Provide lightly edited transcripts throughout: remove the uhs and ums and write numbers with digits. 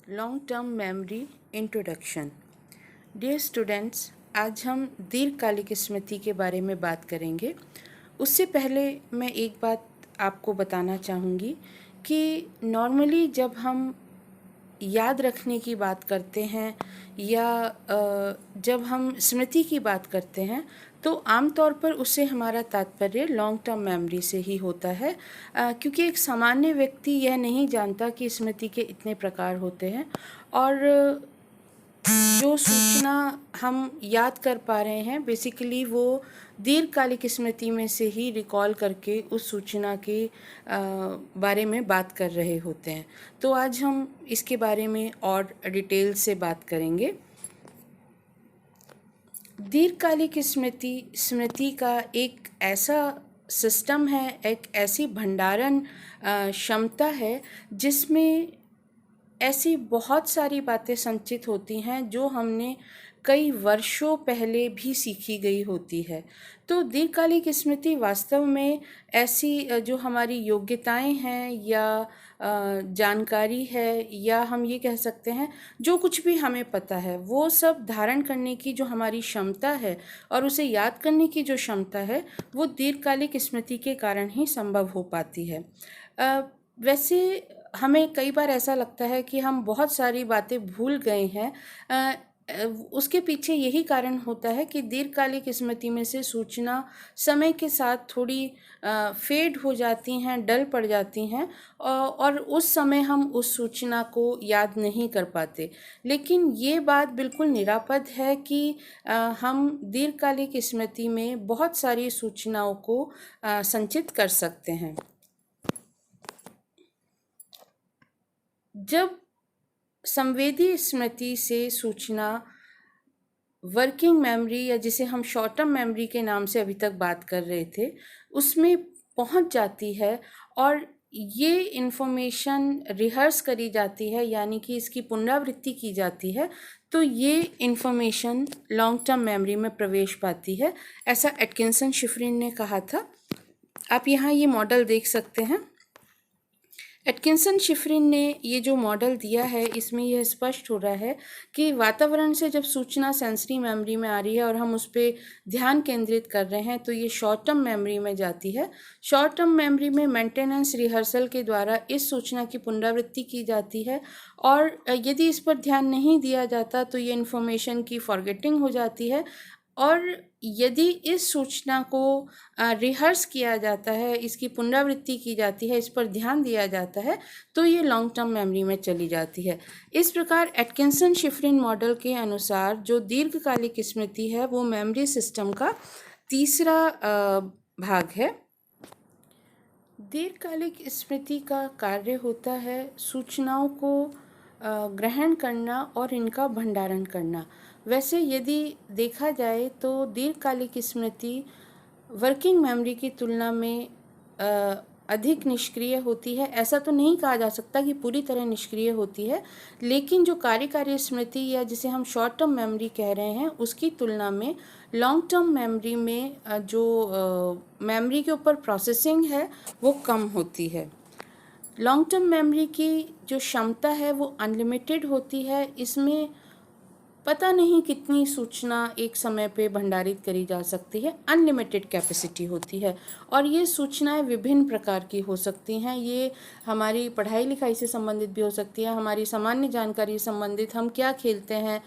Long term memory introduction. Dear students, आज हम दीर्घकालिक स्मृति के बारे में बात करेंगे। उससे पहले मैं एक बात आपको बताना चाहूँगी कि नॉर्मली जब हम याद रखने की बात करते हैं या जब हम स्मृति की बात करते हैं तो आमतौर पर उससे हमारा तात्पर्य लॉन्ग टर्म मेमोरी से ही होता है, क्योंकि एक सामान्य व्यक्ति यह नहीं जानता कि स्मृति के इतने प्रकार होते हैं और जो सूचना हम याद कर पा रहे हैं बेसिकली वो दीर्घकालिक स्मृति में से ही रिकॉल करके उस सूचना के बारे में बात कर रहे होते हैं। तो आज हम इसके बारे में और डिटेल से बात करेंगे। दीर्घकालिक स्मृति का एक ऐसा सिस्टम है, एक ऐसी भंडारण क्षमता है जिसमें ऐसी बहुत सारी बातें संचित होती हैं जो हमने कई वर्षों पहले भी सीखी गई होती है। तो दीर्घकालिक स्मृति वास्तव में ऐसी जो हमारी योग्यताएं हैं या जानकारी है या हम ये कह सकते हैं जो कुछ भी हमें पता है वो सब धारण करने की जो हमारी क्षमता है और उसे याद करने की जो क्षमता है वो दीर्घकालिक स्मृति के कारण ही संभव हो पाती है। वैसे हमें कई बार ऐसा लगता है कि हम बहुत सारी बातें भूल गए हैं। उसके पीछे यही कारण होता है कि दीर्घकालिक स्मृति में से सूचना समय के साथ थोड़ी फेड हो जाती हैं, डल पड़ जाती हैं और उस समय हम उस सूचना को याद नहीं कर पाते। लेकिन ये बात बिल्कुल निरापद है कि हम दीर्घकालिक स्मृति में बहुत सारी सूचनाओं को संचित कर सकते हैं। जब संवेदी स्मृति से सूचना वर्किंग मेमोरी या जिसे हम शॉर्ट टर्म मेमोरी के नाम से अभी तक बात कर रहे थे उसमें पहुंच जाती है और ये इन्फॉर्मेशन रिहर्स करी जाती है, यानी कि इसकी पुनरावृत्ति की जाती है, तो ये इन्फॉर्मेशन लॉन्ग टर्म मेमोरी में प्रवेश पाती है। ऐसा एटकिंसन शिफरिन ने कहा था। आप यहाँ ये मॉडल देख सकते हैं। एटकिंसन शिफरिन ने ये जो मॉडल दिया है इसमें यह स्पष्ट हो रहा है कि वातावरण से जब सूचना सेंसरी मेमोरी में आ रही है और हम उस पर ध्यान केंद्रित कर रहे हैं तो ये शॉर्ट टर्म मेमोरी में जाती है। शॉर्ट टर्म मेमोरी में मेंटेनेंस रिहर्सल के द्वारा इस सूचना की पुनरावृत्ति की जाती है और यदि इस पर ध्यान नहीं दिया जाता तो ये इन्फॉर्मेशन की फॉरगेटिंग हो जाती है और यदि इस सूचना को रिहर्स किया जाता है, इसकी पुनरावृत्ति की जाती है, इस पर ध्यान दिया जाता है तो ये लॉन्ग टर्म मेमोरी में चली जाती है। इस प्रकार एटकिंसन शिफरिन मॉडल के अनुसार जो दीर्घकालिक स्मृति है वो मेमोरी सिस्टम का तीसरा भाग है। दीर्घकालिक स्मृति का कार्य होता है सूचनाओं को ग्रहण करना और इनका भंडारण करना। वैसे यदि देखा जाए तो दीर्घकालिक स्मृति वर्किंग मेमोरी की तुलना में अधिक निष्क्रिय होती है। ऐसा तो नहीं कहा जा सकता कि पूरी तरह निष्क्रिय होती है, लेकिन जो कार्यकारी स्मृति या जिसे हम शॉर्ट टर्म मेमोरी कह रहे हैं उसकी तुलना में लॉन्ग टर्म मेमोरी में जो मेमोरी के ऊपर प्रोसेसिंग है वो कम होती है। लॉन्ग टर्म मेमोरी की जो क्षमता है वो अनलिमिटेड होती है। इसमें पता नहीं कितनी सूचना एक समय पे भंडारित करी जा सकती है, अनलिमिटेड कैपेसिटी होती है और ये सूचनाएं विभिन्न प्रकार की हो सकती हैं। ये हमारी पढ़ाई लिखाई से संबंधित भी हो सकती है, हमारी सामान्य जानकारी संबंधित, हम क्या खेलते हैं,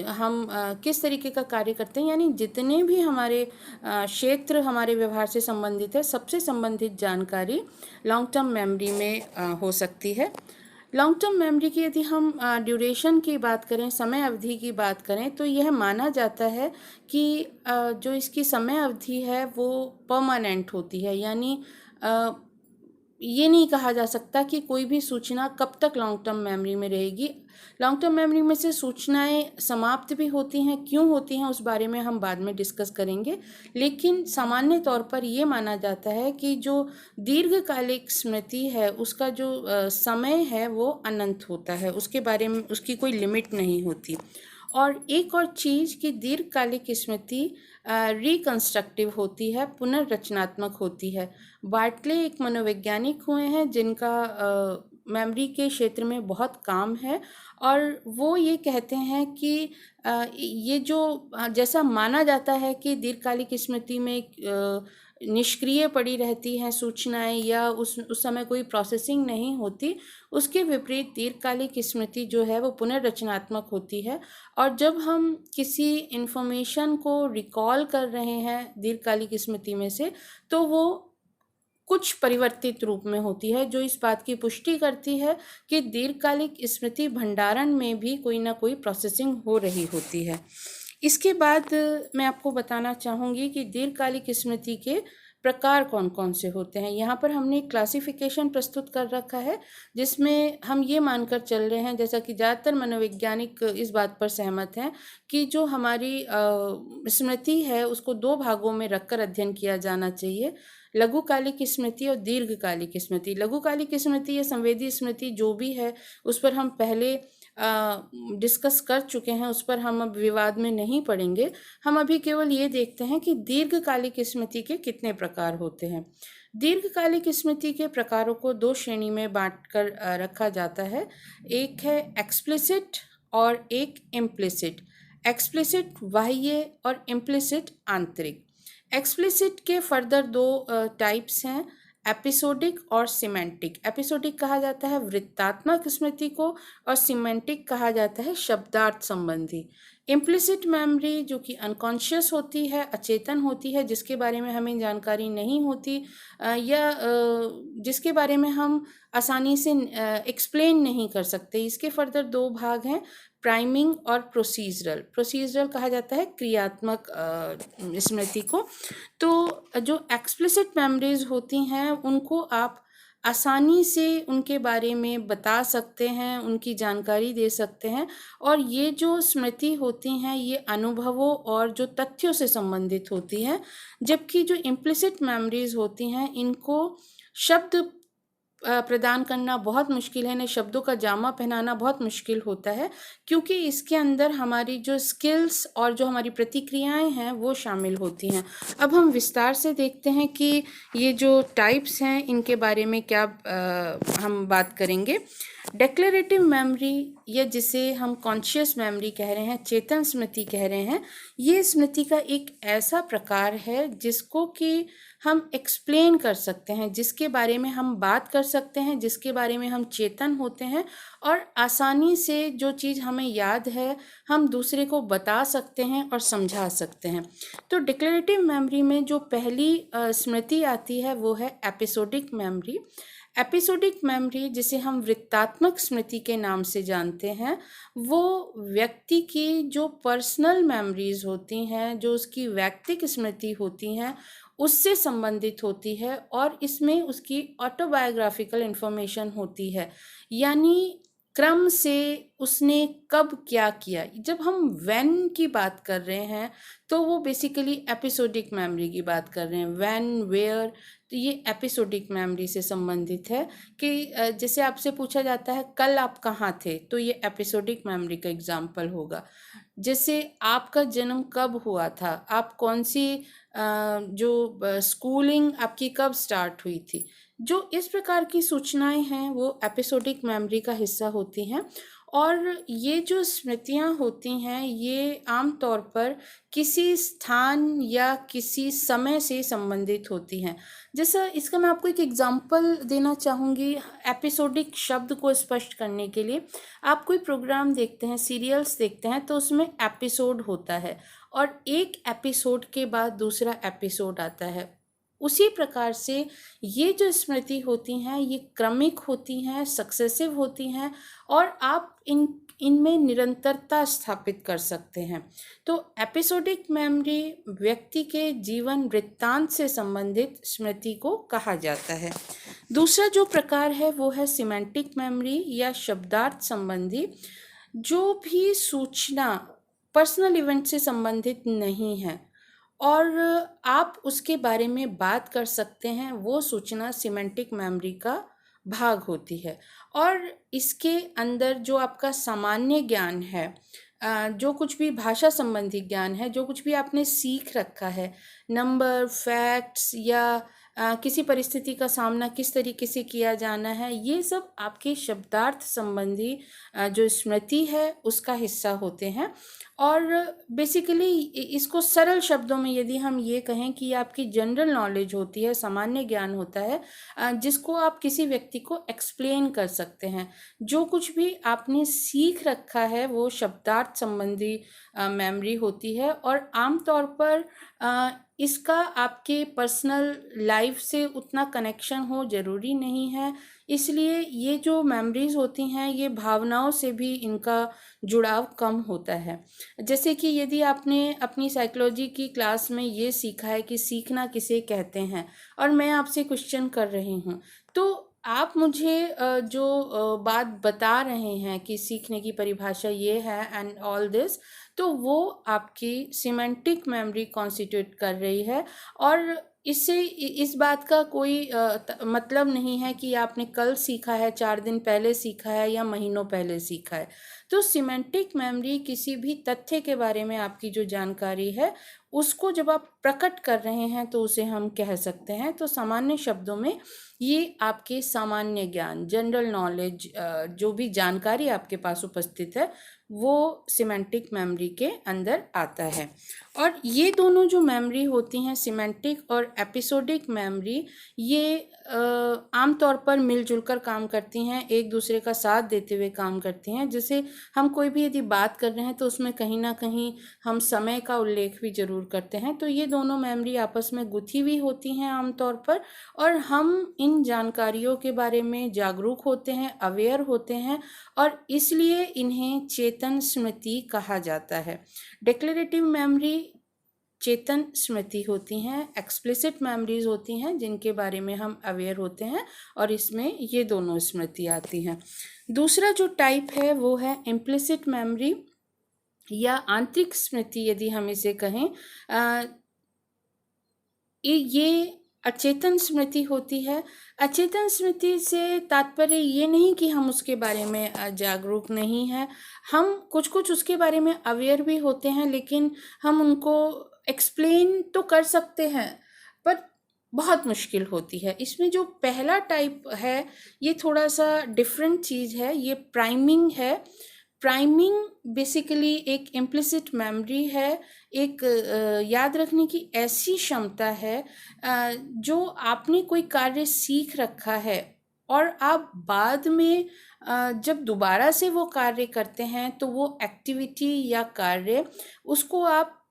हम किस तरीके का कार्य करते हैं, यानी जितने भी हमारे क्षेत्र हमारे व्यवहार से संबंधित है सबसे संबंधित जानकारी लॉन्ग टर्म मेमोरी में हो सकती है। लॉन्ग टर्म मेमोरी की यदि हम ड्यूरेशन की बात करें, समय अवधि की बात करें, तो यह माना जाता है कि जो इसकी समय अवधि है वो परमानेंट होती है, यानी ये नहीं कहा जा सकता कि कोई भी सूचना कब तक लॉन्ग टर्म मेमोरी में रहेगी। लॉन्ग टर्म मेमोरी में से सूचनाएं समाप्त भी होती हैं, क्यों होती हैं उस बारे में हम बाद में डिस्कस करेंगे, लेकिन सामान्य तौर पर ये माना जाता है कि जो दीर्घकालिक स्मृति है उसका जो समय है वो अनंत होता है, उसके बारे में उसकी कोई लिमिट नहीं होती। और एक और चीज़ कि दीर्घकालिक स्मृति रिकंस्ट्रक्टिव होती है, पुनर्रचनात्मक होती है। बार्टले एक मनोवैज्ञानिक हुए हैं जिनका मेमोरी के क्षेत्र में बहुत काम है और वो ये कहते हैं कि ये जो जैसा माना जाता है कि दीर्घकालिक स्मृति में निष्क्रिय पड़ी रहती हैं सूचनाएं या उस समय कोई प्रोसेसिंग नहीं होती, उसके विपरीत दीर्घकालिक स्मृति जो है वो पुनर्रचनात्मक होती है। और जब हम किसी इन्फॉर्मेशन को रिकॉल कर रहे हैं दीर्घकालिक स्मृति में से, तो वो कुछ परिवर्तित रूप में होती है, जो इस बात की पुष्टि करती है कि दीर्घकालिक स्मृति भंडारण में भी कोई ना कोई प्रोसेसिंग हो रही होती है। इसके बाद मैं आपको बताना चाहूँगी कि दीर्घकालिक स्मृति के प्रकार कौन कौन से होते हैं। यहाँ पर हमने क्लासिफिकेशन प्रस्तुत कर रखा है, जिसमें हम ये मानकर चल रहे हैं, जैसा कि ज़्यादातर मनोवैज्ञानिक इस बात पर सहमत हैं कि जो हमारी स्मृति है उसको दो भागों में रखकर अध्ययन किया जाना चाहिए, लघुकालिक स्मृति और दीर्घकालिक स्मृति। लघुकालिक स्मृति या संवेदी स्मृति जो भी है उस पर हम पहले डिस्कस कर चुके हैं, उस पर हम अब विवाद में नहीं पड़ेंगे। हम अभी केवल ये देखते हैं कि दीर्घकालिक स्मृति के कितने प्रकार होते हैं। दीर्घकालिक स्मृति के प्रकारों को दो श्रेणी में बांटकर रखा जाता है। एक है एक्सप्लिसिट और एक इम्प्लिसिट। एक्सप्लिसिट बाह्य और इम्प्लिसिट आंतरिक। एक्सप्लिसिट के फर्दर दो टाइप्स हैं, एपिसोडिक और सिमेंटिक। एपिसोडिक कहा जाता है वृत्तात्मक स्मृति को और सिमेंटिक कहा जाता है शब्दार्थ संबंधी। इम्प्लिसिट मेमोरी जो कि अनकॉन्शियस होती है, अचेतन होती है, जिसके बारे में हमें जानकारी नहीं होती या जिसके बारे में हम आसानी से एक्सप्लेन नहीं कर सकते। इसके फर्दर दो भाग हैं, प्राइमिंग और प्रोसीजरल। प्रोसीजरल कहा जाता है क्रियात्मक स्मृति को। तो जो एक्सप्लिसिट मेमोरीज होती हैं उनको आप आसानी से उनके बारे में बता सकते हैं, उनकी जानकारी दे सकते हैं। और ये जो स्मृति होती हैं ये अनुभवों और जो तथ्यों से संबंधित होती हैं, जबकि जो इम्प्लिसिट मेमोरीज होती हैं इनको शब्द प्रदान करना बहुत मुश्किल है, इन्हें शब्दों का जामा पहनाना बहुत मुश्किल होता है, क्योंकि इसके अंदर हमारी जो स्किल्स और जो हमारी प्रतिक्रियाएं हैं वो शामिल होती हैं। अब हम विस्तार से देखते हैं कि ये जो टाइप्स हैं इनके बारे में क्या हम बात करेंगे। डेक्लेरेटिव मेमोरी या जिसे हम कॉन्शियस मेमोरी कह रहे हैं, चेतन स्मृति कह रहे हैं, ये स्मृति का एक ऐसा प्रकार है जिसको कि हम एक्सप्लेन कर सकते हैं, जिसके बारे में हम बात कर सकते हैं, जिसके बारे में हम चेतन होते हैं और आसानी से जो चीज़ हमें याद है हम दूसरे को बता सकते हैं और समझा सकते हैं। तो डिक्लेरेटिव मेमोरी में जो पहली स्मृति आती है वो है एपिसोडिक मेमोरी। एपिसोडिक मेमोरी जिसे हम वृत्तात्मक स्मृति के नाम से जानते हैं, वो व्यक्ति की जो पर्सनल मेमोरीज होती हैं, जो उसकी व्यक्तिगत स्मृति होती हैं, उससे संबंधित होती है और इसमें उसकी ऑटोबायोग्राफिकल इन्फॉर्मेशन होती है, यानी क्रम से उसने कब क्या किया। जब हम व्हेन की बात कर रहे हैं तो वो बेसिकली एपिसोडिक मेमोरी की बात कर रहे हैं, व्हेन, वेयर। तो ये एपिसोडिक मेमोरी से संबंधित है कि जैसे आपसे पूछा जाता है कल आप कहाँ थे, तो ये एपिसोडिक मेमोरी का एग्जाम्पल होगा। जैसे आपका जन्म कब हुआ था, आप कौन सी जो स्कूलिंग आपकी कब स्टार्ट हुई थी, जो इस प्रकार की सूचनाएं हैं वो एपिसोडिक मेमोरी का हिस्सा होती हैं। और ये जो स्मृतियाँ होती हैं ये आमतौर पर किसी स्थान या किसी समय से संबंधित होती हैं। जैसा इसका मैं आपको एक एग्जांपल देना चाहूँगी एपिसोडिक शब्द को स्पष्ट करने के लिए। आप कोई प्रोग्राम देखते हैं, सीरियल्स देखते हैं, तो उसमें एपिसोड होता है और एक एपिसोड के बाद दूसरा एपिसोड आता है। उसी प्रकार से ये जो स्मृति होती हैं ये क्रमिक होती हैं, सक्सेसिव होती हैं और आप इनमें निरंतरता स्थापित कर सकते हैं। तो एपिसोडिक मेमोरी व्यक्ति के जीवन वृत्तांत से संबंधित स्मृति को कहा जाता है। दूसरा जो प्रकार है वो है सिमेंटिक मेमोरी या शब्दार्थ संबंधी। जो भी सूचना पर्सनल इवेंट से संबंधित नहीं है और आप उसके बारे में बात कर सकते हैं, वो सूचना सिमेंटिक मेमोरी का भाग होती है। और इसके अंदर जो आपका सामान्य ज्ञान है, जो कुछ भी भाषा संबंधी ज्ञान है, जो कुछ भी आपने सीख रखा है, नंबर, फैक्ट्स या किसी परिस्थिति का सामना किस तरीके से किया जाना है, ये सब आपके शब्दार्थ संबंधी जो स्मृति है उसका हिस्सा होते हैं। और बेसिकली इसको सरल शब्दों में यदि हम ये कहें कि आपकी जनरल नॉलेज होती है, सामान्य ज्ञान होता है, जिसको आप किसी व्यक्ति को एक्सप्लेन कर सकते हैं। जो कुछ भी आपने सीख रखा है वो शब्दार्थ संबंधी मेमोरी होती है, और आमतौर पर इसका आपके पर्सनल लाइफ से उतना कनेक्शन हो ज़रूरी नहीं है। इसलिए ये जो मेमोरीज़ होती हैं ये भावनाओं से भी इनका जुड़ाव कम होता है। जैसे कि यदि आपने अपनी साइकोलॉजी की क्लास में ये सीखा है कि सीखना किसे कहते हैं, और मैं आपसे क्वेश्चन कर रही हूँ, तो आप मुझे जो बात बता रहे हैं कि सीखने की परिभाषा ये है एंड ऑल दिस, तो वो आपकी सिमेंटिक मेमोरी कॉन्स्टिट्यूट कर रही है। और इससे इस बात का कोई मतलब नहीं है कि आपने कल सीखा है, 4 दिन पहले सीखा है या महीनों पहले सीखा है। तो सिमेंटिक मेमोरी किसी भी तथ्य के बारे में आपकी जो जानकारी है उसको जब आप प्रकट कर रहे हैं तो उसे हम कह सकते हैं। तो सामान्य शब्दों में ये आपके सामान्य ज्ञान, जनरल नॉलेज, जो भी जानकारी आपके पास उपस्थित है वो सिमेंटिक मेमोरी के अंदर आता है। और ये दोनों जो मेमोरी होती हैं, सिमेंटिक और एपिसोडिक मेमोरी, ये आमतौर पर मिलजुल कर काम करती हैं, एक दूसरे का साथ देते हुए काम करती हैं। जैसे हम कोई भी यदि बात कर रहे हैं तो उसमें कहीं ना कहीं हम समय का उल्लेख भी ज़रूर करते हैं। तो ये दोनों मेमोरी आपस में गुथी हुई होती हैं आमतौर पर, और हम इन जानकारियों के बारे में जागरूक होते हैं, अवेयर होते हैं, और इसलिए इन्हें चेतन स्मृति कहा जाता है। डिक्लेरेटिव मेमोरी चेतन स्मृति होती हैं, एक्सप्लिसिट मेमोरीज होती हैं जिनके बारे में हम अवेयर होते हैं, और इसमें ये दोनों स्मृति आती हैं। दूसरा जो टाइप है वो है इम्प्लिसिट मेमोरी या आंतरिक स्मृति, यदि हम इसे कहें। ये अचेतन स्मृति होती है। अचेतन स्मृति से तात्पर्य ये नहीं कि हम उसके बारे में जागरूक नहीं हैं, हम कुछ कुछ उसके बारे में अवेयर भी होते हैं, लेकिन हम उनको एक्सप्लेन तो कर सकते हैं पर बहुत मुश्किल होती है। इसमें जो पहला टाइप है ये थोड़ा सा डिफरेंट चीज़ है, ये प्राइमिंग है। प्राइमिंग बेसिकली एक इम्प्लिसिट मेमोरी है, एक याद रखने की ऐसी क्षमता है जो आपने कोई कार्य सीख रखा है और आप बाद में जब दोबारा से वो कार्य करते हैं तो वो एक्टिविटी या कार्य उसको आप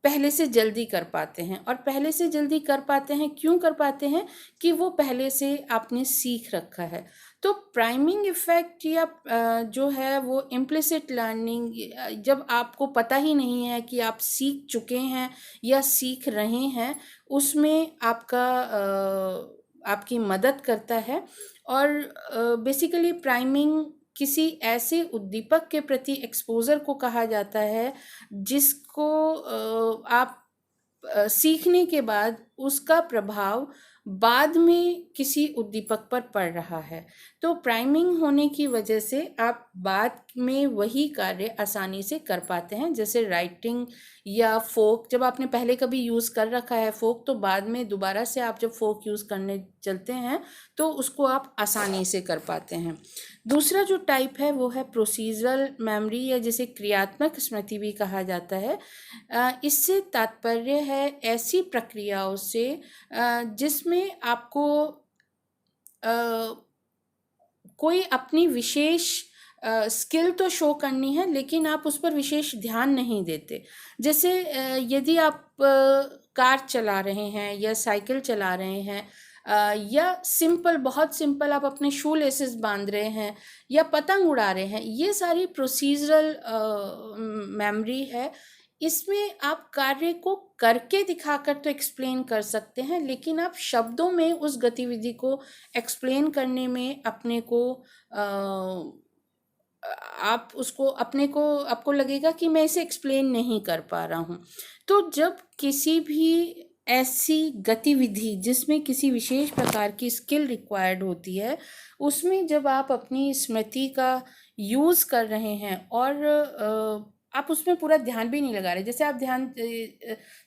पहले से जल्दी कर पाते हैं। और पहले से जल्दी कर पाते हैं, क्यों कर पाते हैं? कि वो पहले से आपने सीख रखा है। तो प्राइमिंग इफ़ेक्ट या जो है वो इम्प्लिसिट लर्निंग, जब आपको पता ही नहीं है कि आप सीख चुके हैं या सीख रहे हैं, उसमें आपकी मदद करता है। और बेसिकली प्राइमिंग किसी ऐसे उद्दीपक के प्रति एक्सपोज़र को कहा जाता है जिसको आप सीखने के बाद उसका प्रभाव बाद में किसी उद्दीपक पर पड़ रहा है। तो प्राइमिंग होने की वजह से आप बाद में वही कार्य आसानी से कर पाते हैं। जैसे राइटिंग या फोक, जब आपने पहले कभी यूज़ कर रखा है फोक, तो बाद में दोबारा से आप जब फोक यूज़ करने चलते हैं तो उसको आप आसानी से कर पाते हैं। दूसरा जो टाइप है वो है प्रोसीजरल मेमोरी, या जिसे क्रियात्मक स्मृति भी कहा जाता है। इससे तात्पर्य है ऐसी प्रक्रियाओं से जिसमें आपको कोई अपनी विशेष स्किल तो शो करनी है, लेकिन आप उस पर विशेष ध्यान नहीं देते। जैसे यदि आप कार चला रहे हैं या साइकिल चला रहे हैं, या बहुत सिंपल आप अपने शू लेसेस बांध रहे हैं या पतंग उड़ा रहे हैं, ये सारी प्रोसीजरल मेमोरी है। इसमें आप कार्य को करके दिखाकर तो एक्सप्लेन कर सकते हैं, लेकिन आप शब्दों में उस गतिविधि को एक्सप्लेन करने में आपको लगेगा कि मैं इसे एक्सप्लेन नहीं कर पा रहा हूँ। तो जब किसी भी ऐसी गतिविधि जिसमें किसी विशेष प्रकार की स्किल रिक्वायर्ड होती है, उसमें जब आप अपनी स्मृति का यूज़ कर रहे हैं और आप उसमें पूरा ध्यान भी नहीं लगा रहे। जैसे आप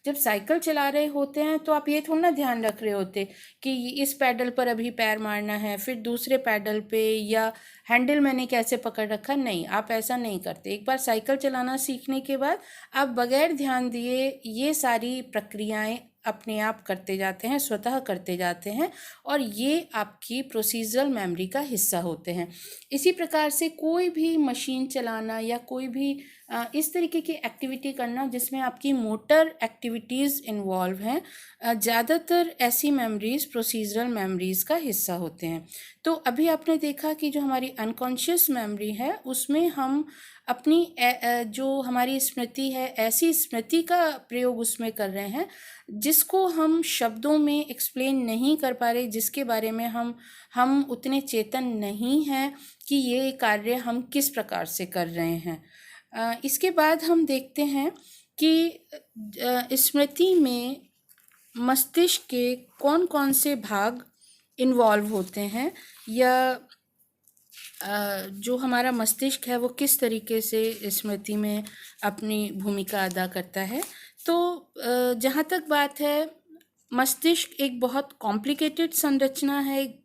जब साइकिल चला रहे होते हैं तो आप ये थोड़ा ना ध्यान रख रहे होते कि इस पैडल पर अभी पैर मारना है, फिर दूसरे पैडल पे, या हैंडल मैंने कैसे पकड़ रखा। नहीं, आप ऐसा नहीं करते। एक बार साइकिल चलाना सीखने के बाद आप बगैर ध्यान दिए ये सारी प्रक्रियाएं अपने आप करते जाते हैं, स्वतः करते जाते हैं, और ये आपकी प्रोसीजरल मेमोरी का हिस्सा होते हैं। इसी प्रकार से कोई भी मशीन चलाना या कोई भी इस तरीके की एक्टिविटी करना जिसमें आपकी मोटर एक्टिविटीज़ इन्वॉल्व हैं, ज़्यादातर ऐसी मेमोरीज़ प्रोसीजरल मेमोरीज़ का हिस्सा होते हैं। तो अभी आपने देखा कि जो हमारी अनकॉन्शियस मेमोरी है उसमें हम अपनी जो हमारी स्मृति है, ऐसी स्मृति का प्रयोग उसमें कर रहे हैं जिसको हम शब्दों में एक्सप्लेन नहीं कर पा रहे, जिसके बारे में हम उतने चेतन नहीं हैं कि ये कार्य हम किस प्रकार से कर रहे हैं। इसके बाद हम देखते हैं कि स्मृति में मस्तिष्क के कौन कौन से भाग इन्वॉल्व होते हैं, या जो हमारा मस्तिष्क है वो किस तरीके से स्मृति में अपनी भूमिका अदा करता है। तो जहाँ तक बात है, मस्तिष्क एक बहुत कॉम्प्लिकेटेड संरचना है,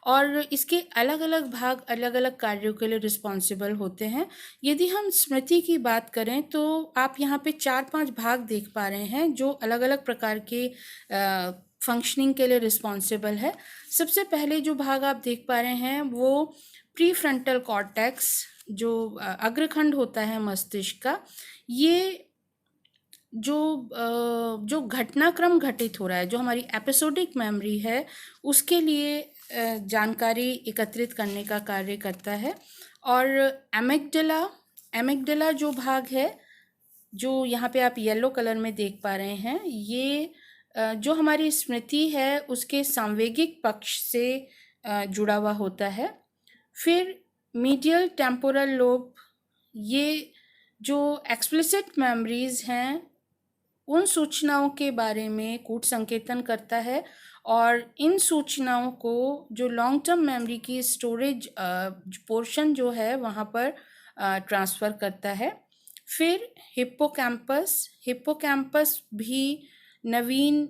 और इसके अलग अलग भाग अलग अलग कार्यों के लिए रिस्पॉन्सिबल होते हैं। यदि हम स्मृति की बात करें तो आप यहाँ पे 4-5 भाग देख पा रहे हैं जो अलग अलग प्रकार के फंक्शनिंग के लिए रिस्पॉन्सिबल है। सबसे पहले जो भाग आप देख पा रहे हैं वो प्रीफ्रंटल कॉर्टेक्स, जो अग्रखंड होता है मस्तिष्क का, ये जो घटनाक्रम घटित हो रहा है, जो हमारी एपिसोडिक मेमोरी है, उसके लिए जानकारी एकत्रित करने का कार्य करता है। और एमिगडाला जो भाग है, जो यहाँ पे आप येलो कलर में देख पा रहे हैं, ये जो हमारी स्मृति है उसके सांवेगिक पक्ष से जुड़ा हुआ होता है। फिर मीडियल टेम्पोरल लोब, ये जो एक्सप्लिसिट मेमोरीज हैं उन सूचनाओं के बारे में कूट संकेतन करता है, और इन सूचनाओं को जो लॉन्ग टर्म मेमोरी की स्टोरेज पोर्शन जो है वहाँ पर ट्रांसफ़र करता है। फिर हिप्पोकैम्पस भी नवीन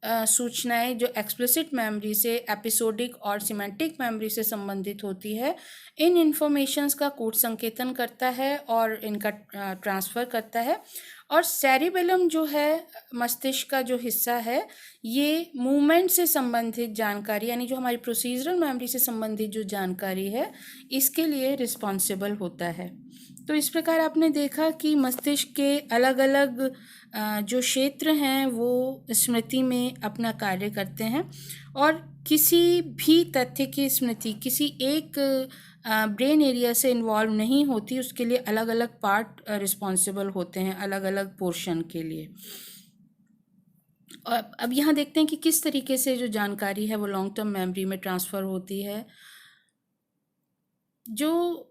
सूचनाएं जो एक्सप्लिसिट मेमोरी से, एपिसोडिक और सिमेंटिक मेमोरी से संबंधित होती है, इन इन्फॉर्मेशंस का कूट संकेतन करता है और इनका ट्रांसफ़र करता है। और सेरिबेलम जो है मस्तिष्क का जो हिस्सा है, ये मूवमेंट से संबंधित जानकारी, यानी जो हमारी प्रोसीजरल मेमोरी से संबंधित जो जानकारी है, इसके लिए रिस्पॉन्सिबल होता है। तो इस प्रकार आपने देखा कि मस्तिष्क के अलग अलग जो क्षेत्र हैं वो स्मृति में अपना कार्य करते हैं, और किसी भी तथ्य की स्मृति किसी एक ब्रेन एरिया से इन्वॉल्व नहीं होती, उसके लिए अलग अलग पार्ट रिस्पॉन्सिबल होते हैं अलग अलग पोर्शन के लिए। और अब यहाँ देखते हैं कि किस तरीके से जो जानकारी है वो लॉन्ग टर्म मेमोरी में ट्रांसफ़र होती है। जो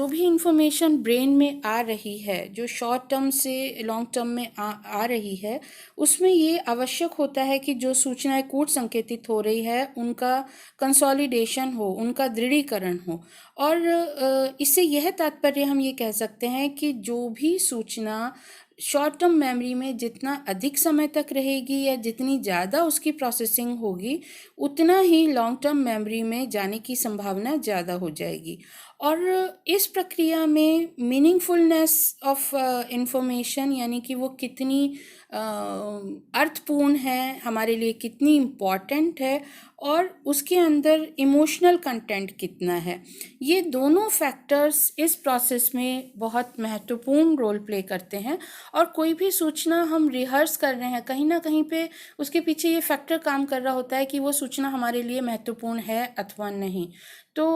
भी इंफॉर्मेशन ब्रेन में आ रही है, जो शॉर्ट टर्म से लॉन्ग टर्म में आ रही है, उसमें ये आवश्यक होता है कि जो सूचनाएं कूट संकेतित हो रही है उनका कंसोलिडेशन हो, उनका दृढ़ीकरण हो। और इससे यह तात्पर्य हम ये कह सकते हैं कि जो भी सूचना शॉर्ट टर्म मेमोरी में जितना अधिक समय तक रहेगी या जितनी ज़्यादा उसकी प्रोसेसिंग होगी, उतना ही लॉन्ग टर्म मेमोरी में जाने की संभावना ज़्यादा हो जाएगी। और इस प्रक्रिया में मीनिंगफुलनेस ऑफ इंफॉर्मेशन, यानी कि वो कितनी अर्थपूर्ण है हमारे लिए, कितनी इम्पॉर्टेंट है, और उसके अंदर इमोशनल कंटेंट कितना है, ये दोनों फैक्टर्स इस प्रोसेस में बहुत महत्वपूर्ण रोल प्ले करते हैं। और कोई भी सूचना हम रिहर्स कर रहे हैं, कहीं ना कहीं पे उसके पीछे ये फैक्टर काम कर रहा होता है कि वो सूचना हमारे लिए महत्वपूर्ण है अथवा नहीं। तो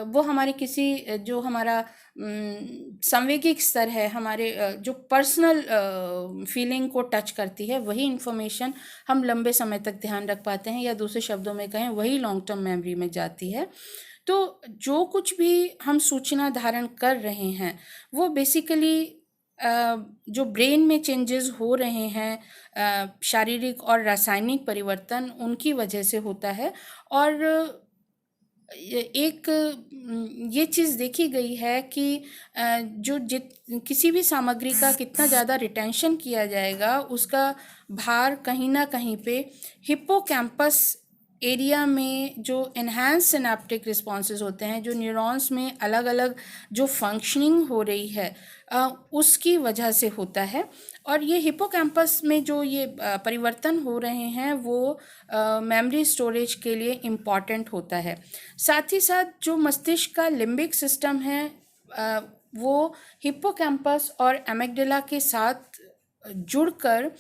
वो हमारे किसी जो हमारा संवेगिक स्तर है, हमारे जो पर्सनल फीलिंग को टच करती है, वही इन्फॉर्मेशन हम लंबे समय तक ध्यान रख पाते हैं, या दूसरे शब्दों में कहें वही लॉन्ग टर्म मेमोरी में जाती है। तो जो कुछ भी हम सूचना धारण कर रहे हैं वो बेसिकली जो ब्रेन में चेंजेस हो रहे हैं, शारीरिक और रासायनिक परिवर्तन, उनकी वजह से होता है। और एक ये चीज़ देखी गई है कि जो किसी भी सामग्री का कितना ज़्यादा रिटेंशन किया जाएगा, उसका भार कहीं ना कहीं पे हिप्पोकैम्पस एरिया में जो एनहांस सिनेप्टिक रिस्पॉन्सेज होते हैं, जो न्यूरॉन्स में अलग अलग जो फंक्शनिंग हो रही है उसकी वजह से होता है। और ये हिप्पोकैम्पस में जो ये परिवर्तन हो रहे हैं वो मेमोरी स्टोरेज के लिए इम्पॉर्टेंट होता है। साथ ही साथ जो मस्तिष्क का लिम्बिक सिस्टम है वो हिप्पोकैम्पस और एमिग्डाला के साथ जुड़कर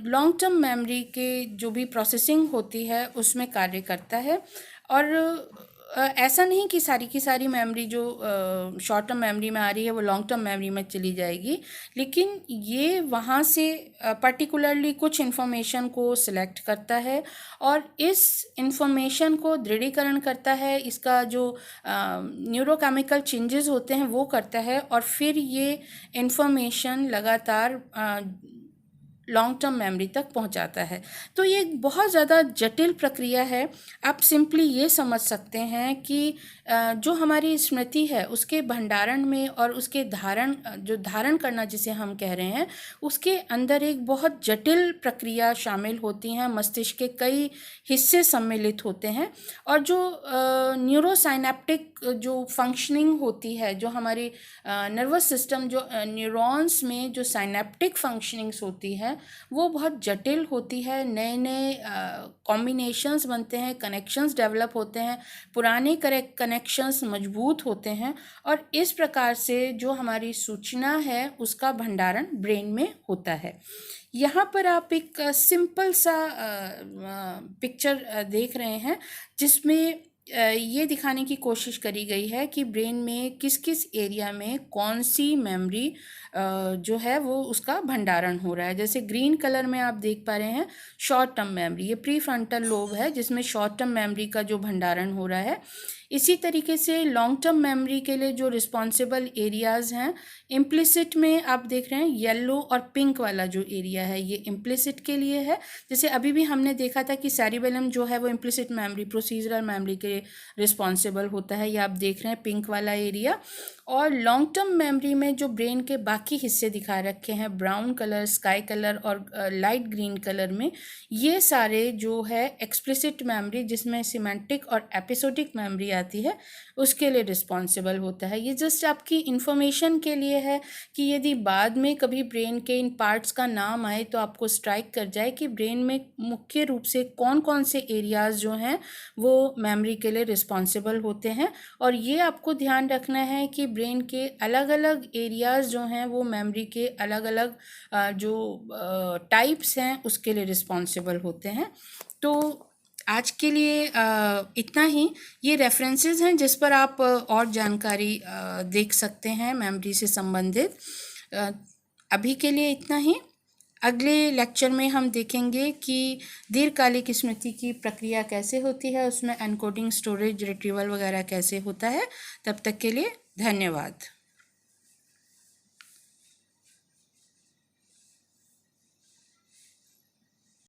लॉन्ग टर्म मेमोरी के जो भी प्रोसेसिंग होती है उसमें कार्य करता है। और ऐसा नहीं कि सारी की सारी मेमोरी जो शॉर्ट टर्म मेमोरी में आ रही है वो लॉन्ग टर्म मेमोरी में चली जाएगी, लेकिन ये वहाँ से पर्टिकुलरली कुछ इन्फॉर्मेशन को सिलेक्ट करता है और इस इन्फॉर्मेशन को दृढ़ीकरण करता है, इसका जो न्यूरोकेमिकल चेंजेस होते हैं वो करता है, और फिर ये इन्फॉर्मेशन लगातार लॉन्ग टर्म मेमोरी तक पहुंचाता है। तो ये एक बहुत ज़्यादा जटिल प्रक्रिया है। आप सिंपली ये समझ सकते हैं कि जो हमारी स्मृति है उसके भंडारण में और उसके धारण करना जिसे हम कह रहे हैं, उसके अंदर एक बहुत जटिल प्रक्रिया शामिल होती हैं। मस्तिष्क के कई हिस्से सम्मिलित होते हैं और जो न्यूरोसाइनेप्टिक जो फंक्शनिंग होती है, जो हमारी नर्वस सिस्टम, जो न्यूरॉन्स में जो साइनेप्टिक फंक्शनिंग्स होती है वो बहुत जटिल होती है। नए नए कॉम्बिनेशंस बनते हैं, कनेक्शंस डेवलप होते हैं, पुराने कनेक्शंस मजबूत होते हैं, और इस प्रकार से जो हमारी सूचना है उसका भंडारण ब्रेन में होता है। यहाँ पर आप एक सिंपल सा पिक्चर देख रहे हैं जिसमें ये दिखाने की कोशिश करी गई है कि ब्रेन में किस किस एरिया में कौन सी मेमोरी जो है वो उसका भंडारण हो रहा है। जैसे ग्रीन कलर में आप देख पा रहे हैं शॉर्ट टर्म मेमोरी, ये प्री फ्रंटल लोब है जिसमें शॉर्ट टर्म मेमोरी का जो भंडारण हो रहा है। इसी तरीके से लॉन्ग टर्म मेमोरी के लिए जो रिस्पॉन्सिबल एरियाज़ हैं, इम्प्लिसिट में आप देख रहे हैं येलो और पिंक वाला जो एरिया है ये इम्प्लिसिट के लिए है। जैसे अभी भी हमने देखा था कि सेरिबेलम जो है वो इम्प्लिसिट मेमोरी, प्रोसीजरल मेमोरी के रिस्पॉन्सिबल होता है, ये आप देख रहे हैं पिंक वाला एरिया। और लॉन्ग टर्म मेमोरी में जो ब्रेन के बाकी हिस्से दिखा रखे हैं ब्राउन कलर, स्काई कलर और लाइट ग्रीन कलर में, ये सारे जो है एक्सप्लिसिट मेमोरी जिसमें सिमेंटिक और एपिसोडिक मेमोरी आती है उसके लिए रिस्पॉन्सिबल होता है। ये जस्ट आपकी इंफॉर्मेशन के लिए है कि यदि बाद में कभी ब्रेन के इन पार्ट्स का नाम आए तो आपको स्ट्राइक कर जाए कि ब्रेन में मुख्य रूप से कौन कौन से एरियाज़ जो हैं वो मेमोरी के लिए रिस्पॉन्सिबल होते हैं। और ये आपको ध्यान रखना है कि ब्रेन के अलग अलग एरियाज़ जो हैं वो मेमोरी के अलग अलग जो टाइप्स हैं उसके लिए रिस्पॉन्सिबल होते हैं। तो आज के लिए इतना ही। ये रेफरेंसेस हैं जिस पर आप और जानकारी देख सकते हैं मेमोरी से संबंधित। अभी के लिए इतना ही। अगले लेक्चर में हम देखेंगे कि दीर्घकालिक स्मृति की प्रक्रिया कैसे होती है, उसमें एनकोडिंग, स्टोरेज, रिट्रीवल वगैरह कैसे होता है। तब तक के लिए धन्यवाद।